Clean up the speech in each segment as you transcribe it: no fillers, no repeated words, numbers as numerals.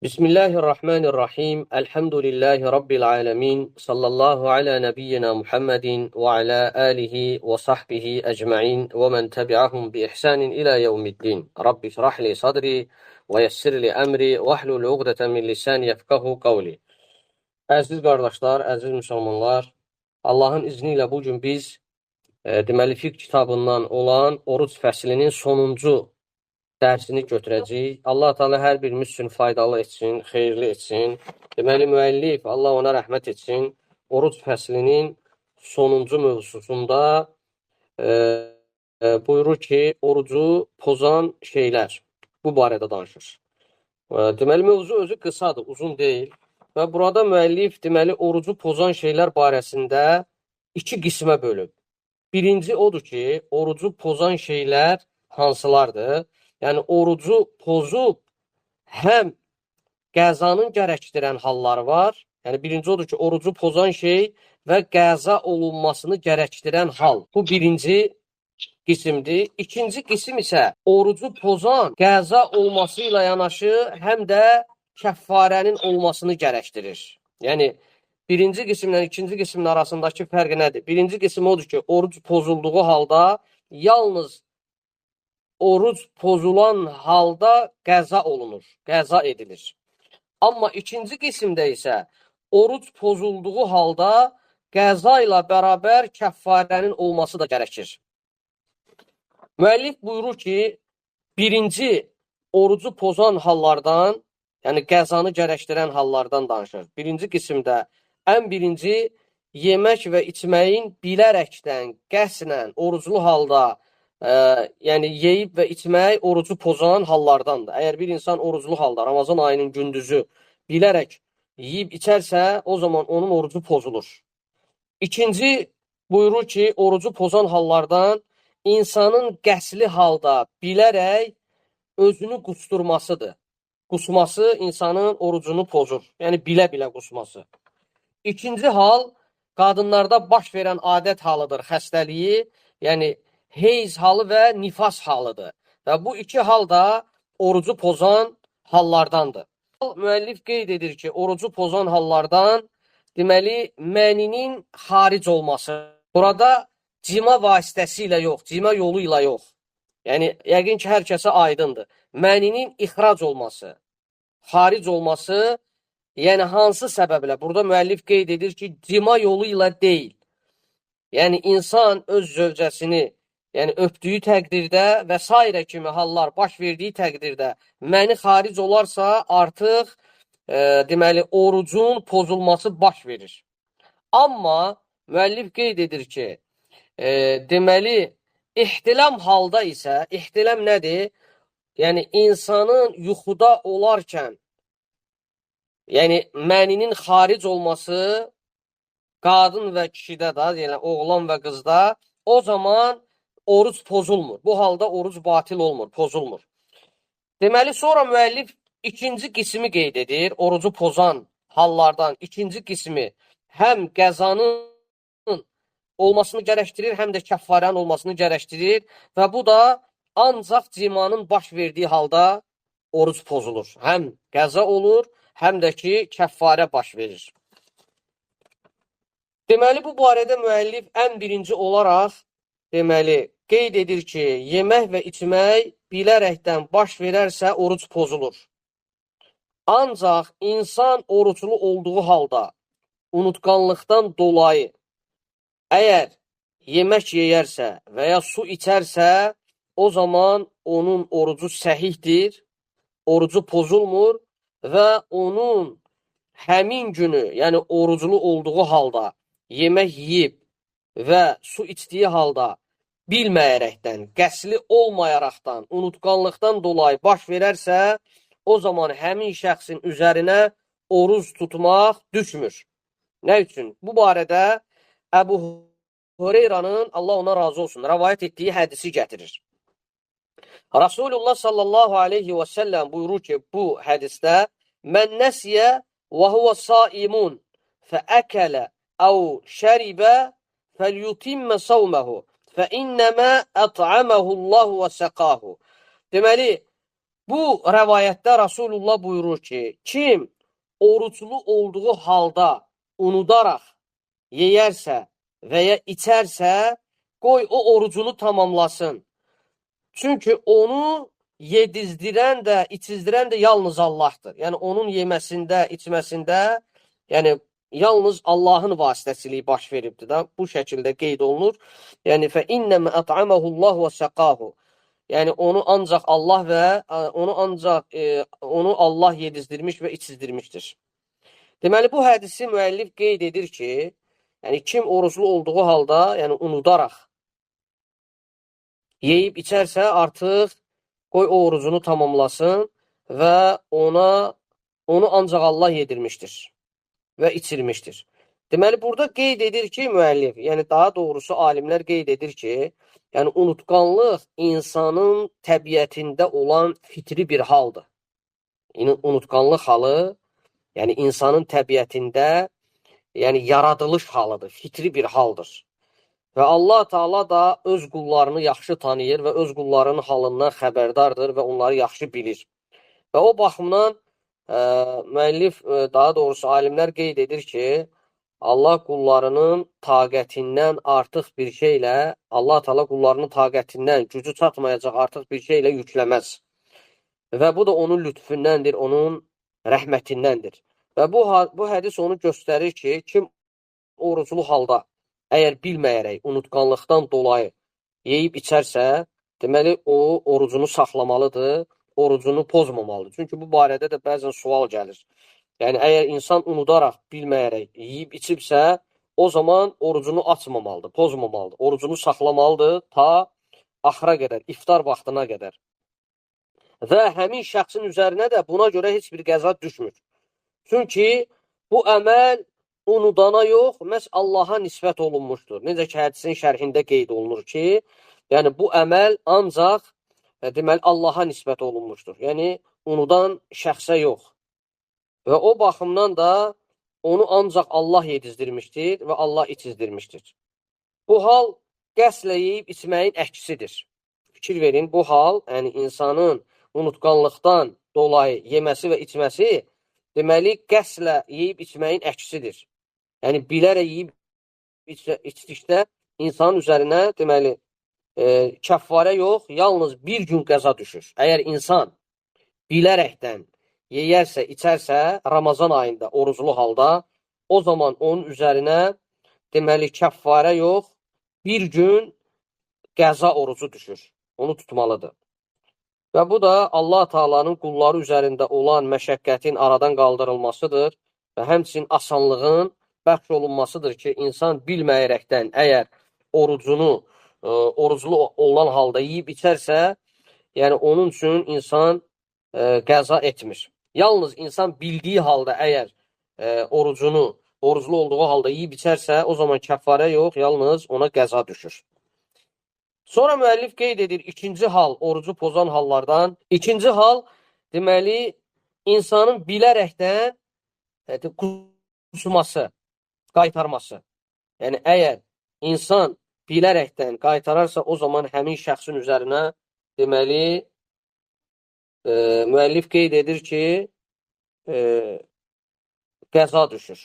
Bismillahirrahmanirrahim. Elhamdülillahi Rabbil alemin. Sallallahu ala nebiyyina Muhammedin ve ala alihi ve sahbihi ecma'in ve men tebi'ahum bi ihsanin ila yevmiddin. Rabbi şrah li sadri ve yessir li emri ve hlul uqdeten min lisani yefkahu qavli. Əziz qardaşlar, əziz müsəlmanlar, Allahın izni ilə bugün biz deməli fiqh kitabından olan oruç fəslinin sonuncu dərsini götürəcəyik. Allah Teala hər birimiz üçün faydalı etsin, xeyirli etsin. Deməli, müəllif, Allah ona rəhmət etsin, oruc fəslinin sonuncu mövzusunda buyurur ki, orucu pozan şeylər bu barədə danışır. Deməli, mövzu özü qısadır, uzun deyil. Və burada müəllif, deməli, orucu pozan şeylər barəsində iki qismə bölüb. Birinci odur ki, orucu pozan şeylər hansılardır? Yəni, orucu pozub, həm qəzanın gərəkdirən halları var. Yəni, birinci odur ki, orucu pozan şey və qəza olunmasını gərəkdirən hal. Bu birinci qismdir. İkinci qism isə orucu pozan qəza olması ilə yanaşı, həm də kəffarənin olmasını gərəkdirir. Yəni, birinci qismlə ikinci qismin arasındakı fərq nədir? Birinci qism odur ki, oruc pozulduğu halda yalnız oruc pozulan halda qəza olunur, qəza edilir. Amma ikinci qismdə isə oruc pozulduğu halda qəza ilə bərabər kəffarənin olması da gərəkir. Müəllif buyurur ki, birinci orucu pozan hallardan, yəni qəzanı gərəkdirən hallardan danışır. Birinci qismdə ən birinci yemək və içməyin bilərəkdən, qəsdən, oruclu halda yəni yeyib və içmək orucu pozan hallardandır. Əgər bir insan oruclu halda Ramazan ayının gündüzü bilərək yeyib içərsə, o zaman onun orucu pozulur. İkinci buyurur ki, orucu pozan hallardan insanın qəsli halda bilərək özünü qusturmasıdır. Qusması insanın orucunu pozur. Yəni bilə-bilə qusması. İkinci hal qadınlarda baş verən adət halıdır, xəstəliyi, yəni heyz halı və nifas halıdır. Və bu iki hal da orucu pozan hallardandır. Müəllif qeyd edir ki, orucu pozan hallardan deməli, məninin xaric olması. Burada cima vasitəsilə yox, cima yolu ilə yox. Yəni, yəqin ki, hər kəsə aydındır. Məninin ixrac olması, xaric olması, yəni hansı səbəblə? Burada müəllif qeyd edir ki, cima yolu ilə deyil. Yəni, insan öz zövcəsini yəni öpdüyü təqdirdə və s. kimi hallar baş verdiyi təqdirdə məni xaric olarsa artıq deməli orucun pozulması baş verir. Amma müəllif qeyd edir ki, deməli ihtilam halda isə, ihtilam nədir? Yəni insanın yuxuda olarkən yəni məninin xaric olması qadın və kişidə də, yəni oğlan və qızda o zaman oruc pozulmur. Bu halda oruc batil olmur, pozulmur. Deməli, sonra müəllif ikinci qismi qeyd edir. Orucu pozan hallardan ikinci qismi həm qəzanın olmasını gərəkdirir, həm də kəffarənin olmasını gərəkdirir və bu da ancaq cimanın baş verdiyi halda oruc pozulur. Həm qəza olur, həm də ki, kəffarə baş verir. Deməli, bu barədə müəllif ən birinci olaraq deməli, qeyd edir ki, yemək və içmək bilərəkdən baş verərsə, oruc pozulur. Ancaq insan oruclu olduğu halda, unutqanlıqdan dolayı, əgər yemək yeyərsə və ya su içərsə, o zaman onun orucu səhihdir, orucu pozulmur və onun həmin günü, yəni oruclu olduğu halda, yemək yeyib və su içdiyi halda bilməyərəkdən, qəsli olmayaraqdan, unutqanlıqdan dolayı baş verərsə, o zaman həmin şəxsin üzərinə oruc tutmaq düşmür. Nə üçün? Bu barədə Əbu Hureyranın, Allah ona razı olsun, rəvayət etdiyi hədisi gətirir. Rasulullah sallallahu aleyhi və səlləm buyurur ki, bu hədisdə mən nəsiyə və huvə saimun fəəkələ əv şəribə fəlyutimmə savməhu fəinnəmə ət'aməhu Allah və səqahu. Deməli, Bu rəvayətdə Rasulullah buyurur ki, kim oruclu olduğu halda unudaraq yeyərsə və ya içərsə, qoy o orucunu tamamlasın. Çünki onu yedizdirən də, içizdirən də yalnız Allahdır. Yəni, onun yeməsində, içməsində, yəni, yalnız Allahın vasitəçiliyi baş veribdir da, bu şəkildə qeyd olunur. Yəni, فَاِنَّمَا أَطْعَمَهُ اللّٰهُ وَسَقَاهُ. Yəni, onu ancaq Allah və onu Allah yedizdirmiş və içizdirmişdir. Deməli, bu hədisi müəllif qeyd edir ki, yəni, kim oruclu olduğu halda, yəni, unudaraq yeyib içərsə, artıq qoy o orucunu tamamlasın və onu ancaq Allah yedirmişdir və içirmişdir. Deməli, burada qeyd edir ki, müəllif, yəni daha doğrusu alimlər qeyd edir ki, yəni unutqanlıq insanın təbiətində olan fitri bir haldır. Unutqanlıq halı, yəni insanın təbiətində, yəni yaradılış halıdır, fitri bir haldır. Və Allah Teala da öz qullarını yaxşı tanıyır və öz qullarının halından xəbərdardır və onları yaxşı bilir. Və o baxımdan müəllif, daha doğrusu alimlər qeyd edir ki, Allah qullarının taqətindən artıq bir şeylə, Allah Teala qullarının taqətindən gücü çatmayacaq artıq bir şeylə yükləməz. Və bu da onun lütfündəndir, onun rəhmətindəndir. Və bu hədis onu göstərir ki, kim oruclu halda, əgər bilməyərək, unutqanlıqdan dolayı yeyib içərsə, deməli, o orucunu saxlamalıdır, orucunu pozmamalıdır. Çünki bu barədə də bəzən sual gəlir. Yəni, əgər insan unudaraq, bilməyərək yeyib içibsə, o zaman orucunu açmamalıdır, pozmamalıdır. Orucunu saxlamalıdır ta axıra qədər, iftar vaxtına qədər. Və həmin şəxsin üzərinə də buna görə heç bir qəza düşmür. Çünki bu əməl unudana yox, məhz Allaha nisbət olunmuşdur. Necə ki, hədisin şərhində qeyd olunur ki, yəni bu əməl ancaq deməli, Allaha nisbət olunmuşdur. Yəni, unudan şəxsə yox. Və o baxımdan da onu ancaq Allah yedizdirmişdir və Allah içizdirmişdir. Bu hal qəslə yeyib içməyin əksisidir. Fikir verin, bu hal, yəni insanın unutqanlıqdan dolayı yeməsi və içməsi, deməli, qəslə yeyib içməyin əksisidir. Yəni, bilərək yeyib içdikdə insanın üzərinə, deməli, kəffarə yox, yalnız bir gün qəza düşür. Əgər insan bilərəkdən yeyərsə, içərsə, Ramazan ayında, oruclu halda, o zaman onun üzərinə, deməli, kəffarə yox, bir gün qəza orucu düşür. Onu tutmalıdır. Və bu da Allah Taala'nın qulları üzərində olan məşəqqətin aradan qaldırılmasıdır və həmçinin asanlığın bəxş olunmasıdır ki, insan bilməyərəkdən əgər oruclu olan halda yeyib içərsə, yəni onun üçün insan qəza etmir. Yalnız insan bildiyi halda əgər oruclu olduğu halda yeyib içərsə, o zaman kəffarə yox, yalnız ona qəza düşür. Sonra müəllif qeyd edir ikinci hal, orucu pozan hallardan. İkinci hal, deməli, insanın bilərəkdən qusması, qaytarması. Yəni, əgər insan bilərəkdən qaytararsa, o zaman həmin şəxsin üzərinə, deməli, müəllif qeyd edir ki, qəza düşür.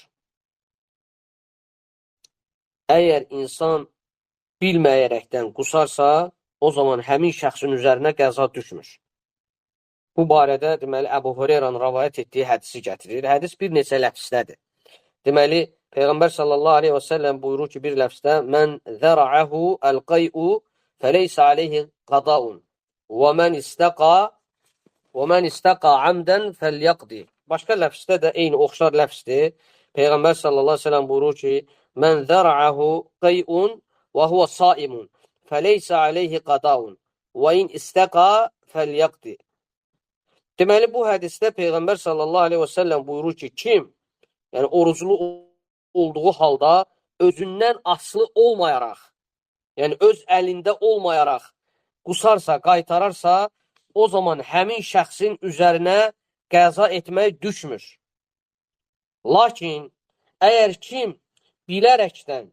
Əgər insan bilməyərəkdən qusarsa, o zaman həmin şəxsin üzərinə qəza düşmür. Bu barədə, deməli, Əbu Hureyranın rəvayət etdiyi hədisi gətirir. Hədis bir neçə ləfsdədir. Deməli, Peyğəmbər sallallahu aleyhi və səlləm buyurur ki, bir ləfsdə, mən zəra'əhu əl-qay'u fəleysə aleyhi qadaun və mən istəqa amdən fəlyəqdi. Başqa ləfsdə də eyni oxşar ləfsdir. Peyğəmbər sallallahu aleyhi və səlləm buyurur ki, mən zəra'əhu qay'un və huvə saimun fəleysə aleyhi qadaun və in istəqa fəlyəqdi. Deməli, bu hədisdə Peyğəmbər sallallahu aleyhi və səlləm buyurur ki, kim, yəni oruclu olduğu halda özündən asılı olmayaraq, yəni öz əlində olmayaraq qusarsa, qaytararsa, o zaman həmin şəxsin üzərinə qəza etmək düşmür. Lakin, əgər kim bilərəkdən,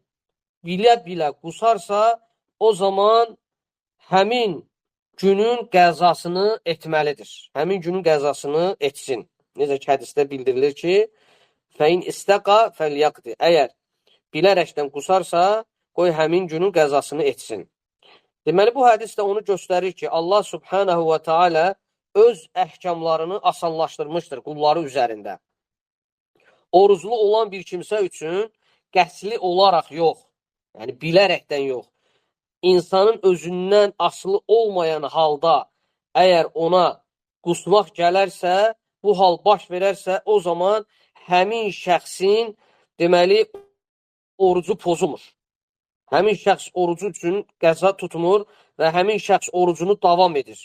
bilə-bilə qusarsa, o zaman həmin günün qəzasını etməlidir. Həmin günün qəzasını etsin. Necə ki, hədisdə bildirilir ki, fəin istəqa fəlyaqdi. Əgər bilərəkdən qusarsa, qoy həmin günün qəzasını etsin. Deməli, bu hədis də onu göstərir ki, Allah subhanahu və teala öz əhkamlarını asanlaşdırmışdır qulları üzərində. Oruclu olan bir kimsə üçün qəsli olaraq yox, yəni bilərəkdən yox, insanın özündən asılı olmayan halda əgər ona qusmaq gələrsə, bu hal baş verərsə, o zaman həmin şəxsin deməli orucu pozulmur. Həmin şəxs orucu üçün qəza tutmur və həmin şəxs orucunu davam edir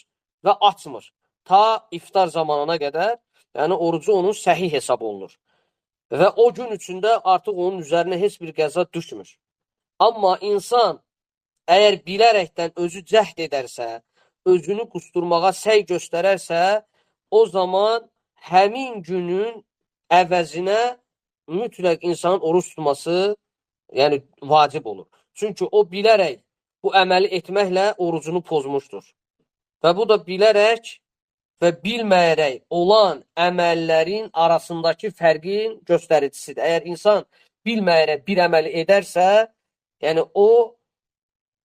və açmır. Ta iftar zamanına qədər, yəni orucu onun səhih hesab olunur. Və o gün üçündə artıq onun üzərinə heç bir qəza düşmür. Amma insan əgər bilərəkdən özü cəhd edərsə, özünü qusturmağa səy göstərərsə, o zaman həmin günün əvəzinə mütləq insanın oruç tutması yəni vacib olur. Çünki o bilərək bu əməli etməklə orucunu pozmuşdur. Və bu da bilərək və bilməyərək olan əməllərin arasındakı fərqin göstəricisidir. Əgər insan bilməyərək bir əməli edərsə, yəni o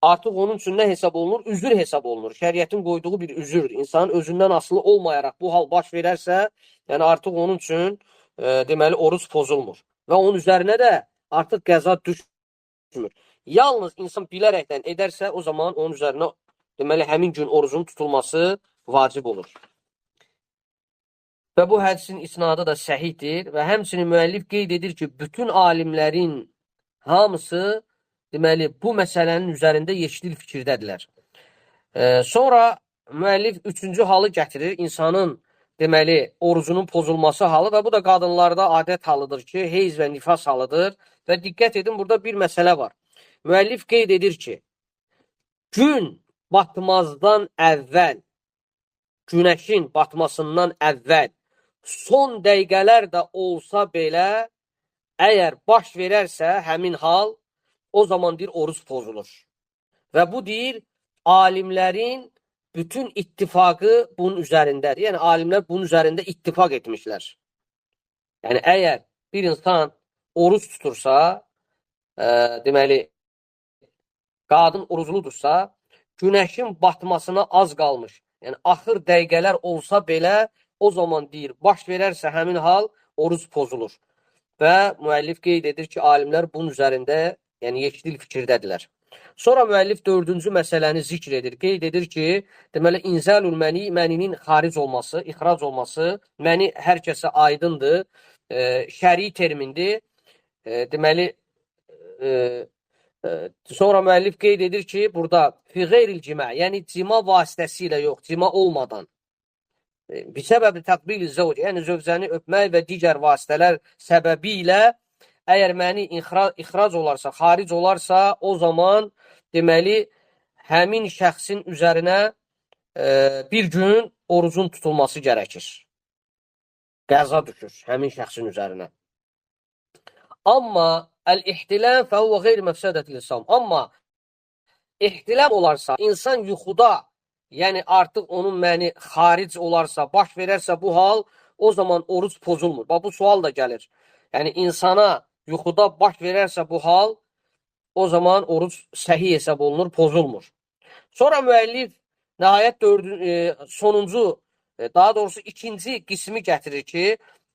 artıq onun üçün nə hesab olunur? Üzür hesab olunur. Şəriətin qoyduğu bir üzürdür. İnsanın özündən asılı olmayaraq bu hal baş verərsə, yəni artıq onun üçün deməli oruc pozulmur. Və onun üzərinə də artıq qəza düşmür. Yalnız insan bilərəkdən edərsə, o zaman onun üzərinə deməli həmin gün orucun tutulması vacib olur. Və bu hədisin isnadı da səhihdir və həmçinin müəllif qeyd edir ki, bütün alimlərin hamısı deməli bu məsələnin üzərində yeşil fikirdədirlər. Sonra müəllif üçüncü halı gətirir, insanın deməli orucunun pozulması halı və bu da qadınlarda adət halıdır ki, heyz və nifas halıdır və diqqət edin, burada bir məsələ var. Müəllif qeyd edir ki, gün batmazdan əvvəl, günəşin batmasından əvvəl, son dəqiqələr də olsa belə, əgər baş verərsə həmin hal, o zaman deyir, oruc pozulur. Və bu deyir, alimlərin bütün ittifaqı bunun üzərindədir. Yəni, alimlər bunun üzərində ittifaq etmişlər. Yəni, əgər bir insan oruc tutursa, deməli, qadın orucludursa, günəşin batmasına az qalmış, yəni axır dəqiqələr olsa belə, o zaman deyir, baş verərsə həmin hal oruc pozulur. Və müəllif qeyd edir ki, alimlər bunun üzərində yəni yeşil fikirdədirlər. Sonra müəllif dördüncü məsələni zikr edir. Qeyd edir ki, deməli, inzalul məni, məninin xaric olması, ixrac olması, məni hər kəsə aydındır, şəri termindir. Deməli, sonra müəllif qeyd edir ki, burada fi qeyril cimə, yəni cima vasitəsilə yox, cima olmadan, bisəbəbi təqbil-i zəvc, yəni zövcəni öpmək və digər vasitələr səbəbi ilə əgər məni ixrac olarsa, xaric olarsa, o zaman deməli, həmin şəxsin üzərinə bir gün orucun tutulması gərəkir. Qəza düşür həmin şəxsin üzərinə. Amma əl-ihtiləm fəhuvə qeyri məfsədətil-isam. Amma ihtiləm olarsa, insan yuxuda, yəni artıq onun məni xaric olarsa, baş verərsə bu hal, o zaman oruc pozulmur. Bax, bu sual da gəlir. Yəni, insana yuxuda baş verərsə bu hal, o zaman oruc səhih hesab olunur, pozulmur. Sonra müəllif nəhayət sonuncu, daha doğrusu ikinci qismi gətirir ki,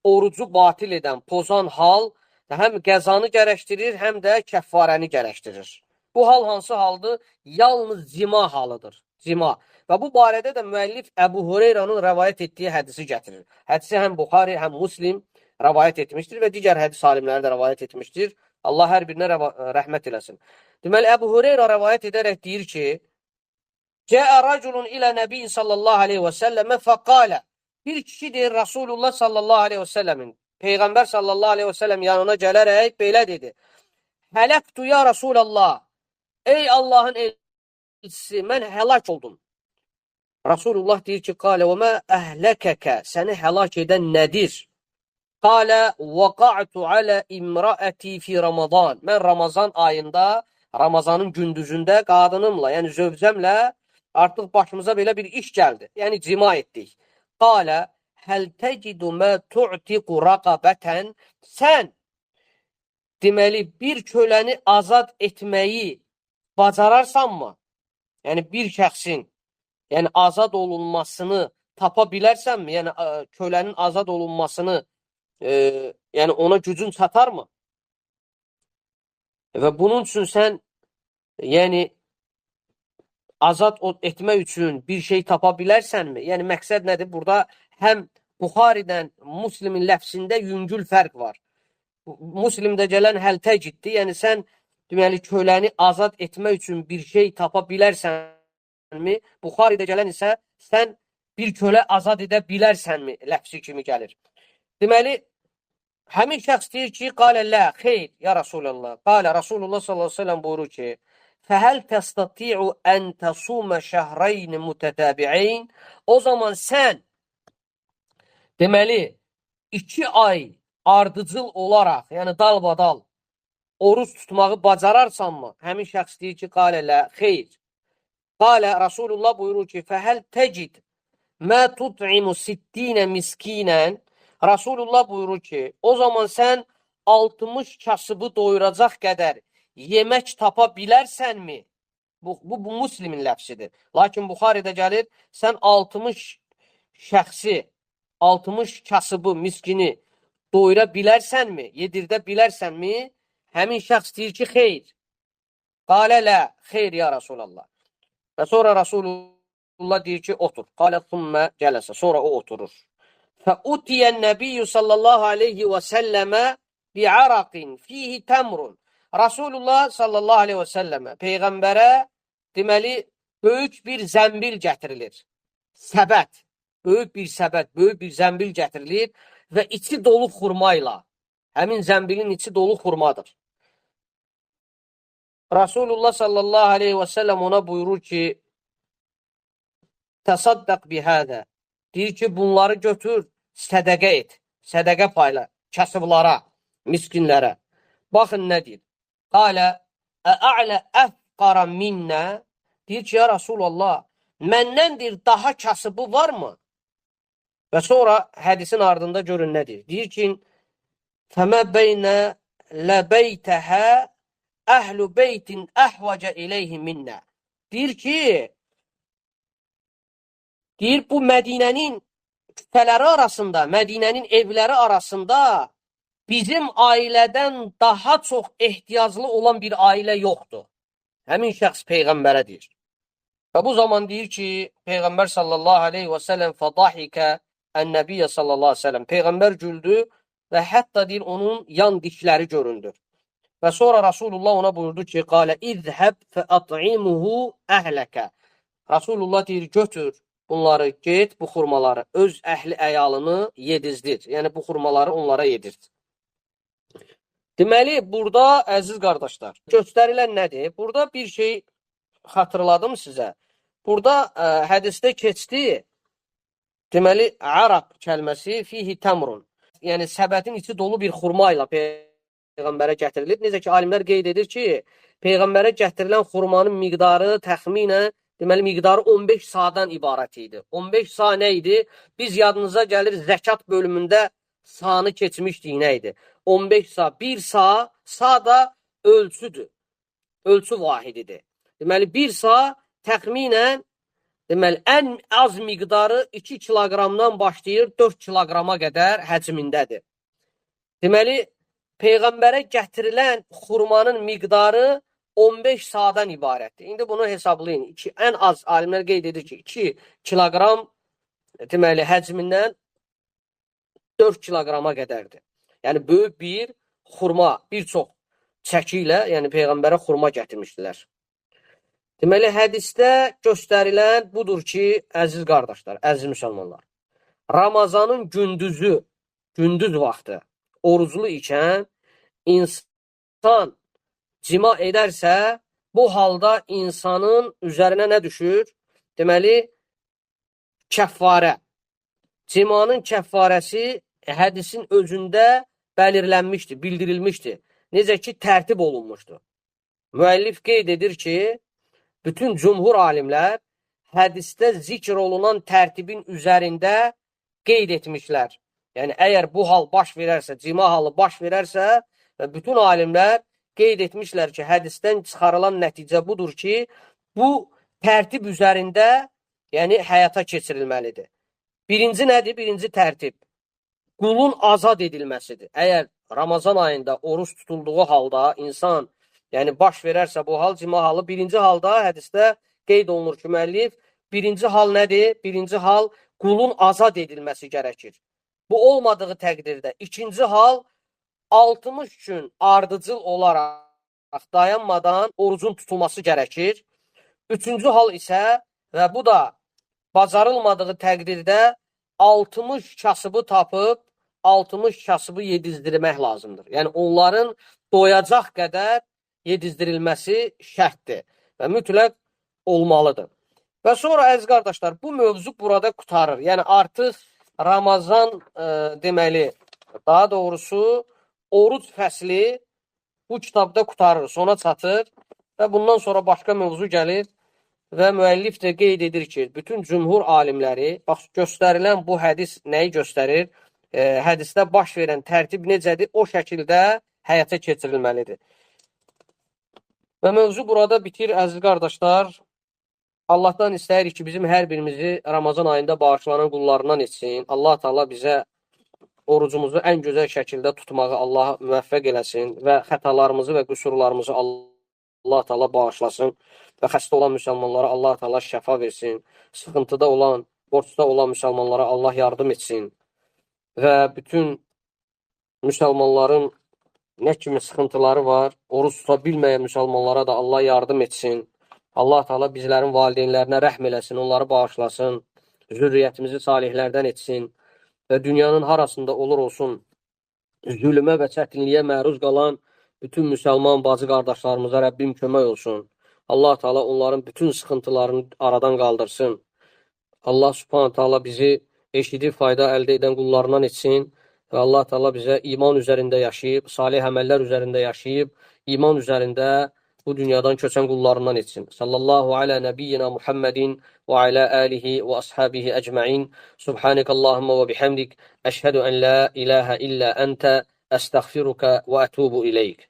orucu batil edən, pozan hal həm qəzanı gərəkdirir, həm də kəffarəni gərəkdirir. Bu hal hansı haldır? Yalnız cima halıdır. Cima. Və bu barədə də müəllif Əbu Hureyranın rəvayət etdiyi hədisi gətirir. Hədisi həm Buxari, həm Muslim rəvayət etmişdir və digər hədis alimləri də rəvayət etmişdir. Allah hər birinə rəhmət eləsin. Deməli, Əbu Hureyra rəvayət edərək deyir ki, Cəə rəculun ilə nəbi sallallahu aleyhi və səlləmə fəqalə. Bir kişi deyir Rasulullah sallallahu aleyhi və səlləmin, Peyğəmbər sallallahu aleyhi və səlləm yanına gələrək belə dedi. Hələktu ya Rasulallah. Ey Allahın elçisi, mən həlak oldum. Rasulullah deyir ki, qalə və mə əhləkəkə, səni həlak edən nədir? Qalə vəqa'tu alə imraəti fi Ramazan. Mən Ramazan ayında, Ramazanın gündüzündə qadınımla, yəni zövcəmlə Artıq başımıza belə bir iş gəldi. Yəni cima etdik. Qalə həl tecidu mə tu'tiqu raqabətən. Sən deməli bir köləni azad etməyi bacararsanmı? Yəni bir şəxsin azad olunmasını tapa bilərsənmi? Yəni kölənin azad olunmasını yəni ona gücün çatarmı? Və bunun üçün sən yəni azad etmək üçün bir şey tapa bilərsənmi? Yəni məqsəd nədir? Burada həm Buxaridən Müslimin ləfsində yüngül fərq var. Müslimdə gələn həl təciddir. Yəni sən deməli köləni azad etmək üçün bir şey tapa bilərsənmi? Buxaridə gələn isə sən bir kölə azad edə bilərsənmi? Ləfsi kimi gəlir. Deməli həmin şəxs deyir ki, qalə lə, xeyr, ya Rasulallah. Qalə Rasulullah sallallahu aleyhi ve sellem buyurur ki, fəhəl təstati'u ən təsumə şəhrəyni mütətəbi'in. O zaman sən deməli 2 ay ardıcıl olaraq, yəni dalbadal oruç tutmağı bacararsanmı? Həmin şəxs deyir ki, qalə lə, xeyr. Qalə Rasulullah buyurur ki, fəhəl təcid mə tut'imu sittinə miskinən. Rasulullah buyurur ki, o zaman sən 60 kasıbı doyuracaq qədər yemək tapa bilərsənmi? Bu Müslimin ləfsidir. Lakin Buxaridə gəlir, sən 60 şəxsi, 60 kasıbı, miskini doyura bilərsənmi? Yedirdə bilərsənmi? Həmin şəxs deyir ki, xeyr. Qalə lə, xeyr ya Rasulallah. Və sonra Rasulullah deyir ki, otur. Qalə thumma cələsə. Sonra o oturur. Fəutiyən nəbiyyü sallallahu aleyhi və səlləmə bi'araqin fihi təmrun. Rasulullah sallallahu aleyhi və səlləmə Peyğəmbərə deməli böyük bir zəmbil gətirilir. Səbət. Böyük bir səbət, böyük bir zəmbil gətirilir və içi dolu xurmayla. Həmin zəmbilin içi dolu xurmadır. Rasulullah sallallahu aleyhi və səlləm ona buyurur ki, təsaddaq bihədə. Deyir ki, bunları götür, sədəqə et. Sədəqə payla, kasıblara, miskinlərə. Baxın nə deyir. Qalə, ə'lə əfqara minnə. Deyir ki, ya Rasulallah, məndəndir daha kasıbı varmı? Və sonra hədisin ardında görün nə deyir. Deyir ki, fəmə beynə ləbeytəhə əhlü beytin əhvəcə iləyhi minnə. Deyir ki, bu Mədinənin kütlələri arasında, Mədinənin evləri arasında bizim ailədən daha çox ehtiyaclı olan bir ailə yoxdur. Həmin şəxs Peyğəmbərə deyir. Və bu zaman deyir ki, Peyğəmbər sallallahu aleyhi və səlləm fədahikə ən-nəbiyyə sallallahu aleyhi və səlləm. Peyğəmbər güldü və hətta deyir, onun yan dişləri göründü. Və sonra Rasulullah ona buyurdu ki, qalə izhəb fəət'imuhu əhləkə. Rasulullah deyir, götür bunları, get bu xurmaları, öz əhli əyalını yedizdir. Yəni, bu xurmaları onlara yedirdir. Deməli, burada, əziz qardaşlar, göstərilən nədir? Burada bir şey xatırladım sizə. Burada hədisdə keçdi, deməli, araq kəlməsi fihi təmrun. Yəni, səbətin içi dolu bir xurma ilə Peyğəmbərə gətirilir. Necə ki, alimlər qeyd edir ki, Peyğəmbərə gətirilən xurmanın miqdarı təxminən, deməli, miqdarı 15 sadan ibarət idi. 15 sa nə idi? Biz yadınıza gəlir, zəkat bölümündə sanı keçmişdik nə idi? 15 sa, 1 sa da ölçüdür. Ölçü vahididir. Deməli, 1 sa təxminən, deməli, ən az miqdarı 2 kiloqramdan başlayır, 4 kiloqrama qədər həcmindədir. Deməli, Peyğəmbərə gətirilən xurmanın miqdarı 15 sadan ibarətdir. İndi bunu hesablayın. Ən az alimlər qeyd edir ki, 2 kiloqram deməli, həcmindən 4 kiloqrama qədərdir. Yəni, böyük bir xurma, bir çox çəki ilə, yəni Peyğəmbərə xurma gətirmişdilər. Deməli, hədisdə göstərilən budur ki, əziz qardaşlar, əziz müsəlmanlar, Ramazanın gündüz vaxtı oruclu ikən insan cima edərsə, bu halda insanın üzərinə nə düşür? Deməli, kəffarə. Cimanın kəffarəsi hədisin özündə bəlirlənmişdir, bildirilmişdir. Necə ki, tərtib olunmuşdur. Müəllif qeyd edir ki, bütün cümhur alimlər hədisdə zikr olunan tərtibin üzərində qeyd etmişlər. Yəni, əgər bu hal baş verərsə, cima halı baş verərsə, və bütün alimlər qeyd etmişlər ki, hədisdən çıxarılan nəticə budur ki, bu tərtib üzərində, yəni həyata keçirilməlidir. Birinci nədir? Birinci tərtib. Qulun azad edilməsidir. Əgər Ramazan ayında oruç tutulduğu halda insan, yəni baş verərsə bu hal, cima halı, birinci halda hədisdə qeyd olunur ki, müəllif, birinci hal nədir? Birinci hal qulun azad edilməsi gərəkir. Bu olmadığı təqdirdə ikinci hal 60 gün ardıcıl olaraq dayanmadan orucun tutulması gərəkir. Üçüncü hal isə və bu da bacarılmadığı təqdirdə 60 kasıbı tapıb 60 kasıbı yedizdirmək lazımdır. Yəni onların doyacaq qədər yedizdirilməsi şərtdir və mütləq olmalıdır. Və sonra əziz qardaşlar, bu mövzu burada qurtarır. Yəni artıq Ramazan deməli, daha doğrusu oruc fəsli bu kitabda qurtarır, sona çatır və bundan sonra başqa mövzu gəlir və müəllif də qeyd edir ki, bütün cümhur alimləri, bax, göstərilən bu hədis nəyi göstərir? Hədisdə baş verən tərtib necədir? O şəkildə həyata keçirilməlidir. Və mövzu burada bitir, əziz qardaşlar. Allahdan istəyirik ki, bizim hər birimizi Ramazan ayında bağışlanan qullarından etsin. Allah Teala bizə orucumuzu ən gözəl şəkildə tutmağı Allah müvəffəq eləsin və xətalarımızı və qüsurlarımızı Allah Teala bağışlasın və xəstə olan müsəlmanlara Allah Teala şəfa versin. Sıxıntıda olan, borcda olan müsəlmanlara Allah yardım etsin və bütün müsəlmanların nə kimi sıxıntıları var, oruç tuta bilməyən müsəlmanlara da Allah yardım etsin. Allah Teala bizlərin valideynlərinə rəhm eləsin, onları bağışlasın, zürriyyətimizi salihlərdən etsin və dünyanın harasında olur olsun, zülmə və çətinliyə məruz qalan bütün müsəlman bacı qardaşlarımıza Rəbbim kömək olsun. Allah Teala onların bütün sıxıntılarını aradan qaldırsın. Allah Subhanahu Teala bizi eşidib fayda əldə edən qullarından etsin və Allah Teala bizə iman üzərində yaşayıb, salih əməllər üzərində yaşayıb, iman üzərində bu dünyadan köçən qullarından etsin. Sallallahu alə nəbiyyina Muhammedin və alə alihi və ashabihi əcməin. Subhanəkallahumma və bihamdik. Əşhədu ən la ilahə illə əntə. Əstəğfiruka və ətubu iləyik.